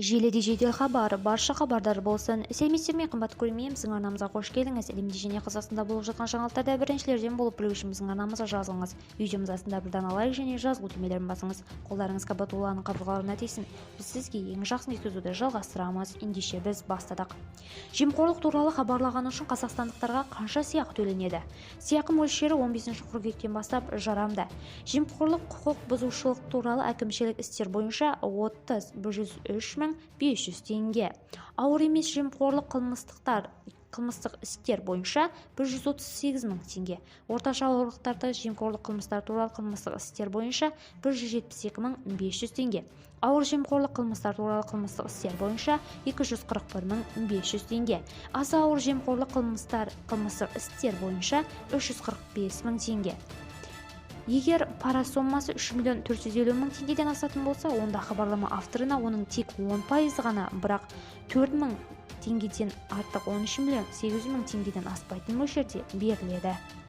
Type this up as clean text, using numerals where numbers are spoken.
Желіде жедел хабар, барша хабардар болсын. Сәлеметсіздер ме, қымбатты көрермен, біздің арнамызға қош келдіңіз. Әлемде және Қазақстанда болып жатқан жаңалықтарда біріншілерден болып білу үшін біздің арнамызға жазылыңыз. Видеомыз астында бір дана лайк және жазылу түймелерін басыңыз. Қолдарыңыз Кабатулланың қабырғаларына тисін. Біз сізге ең жақсын жеткізуді жалғастырамыз. Ендеше біз бастадық. Жемқорлық туралы хабарлаған үшін қазақстандықтарға қанша сыйақы төленеді? Сыйақы мөлшері 15 қыркүйектен бастап жарамды. Жемқорлық құқық бұзушылық туралы әкімшілік істер бойынша 30-103.500 теңге. Ауыр емес жемқорлық қылмыстық істер бойынша 138.000 теңге. Орташа ауырлықтарды жемқорлық қылмыстар туралы қылмыстық істер бойынша 172.500 теңге. Ауыр жемқорлық қылмыстар туралы қылмыстық істер бойынша 241.500 теңге. Аса ауыр жемқорлық қылмыстық істер бойынша 345.000 теңге. Егер пара соммасы 3.450.000 теңгеден асатын болса, онда хабарлама авторына оның тек 10% ғана, бірақ 4.000 теңгеден артық 13.800.000 теңгеден аспайтын мөлшерде беріледі.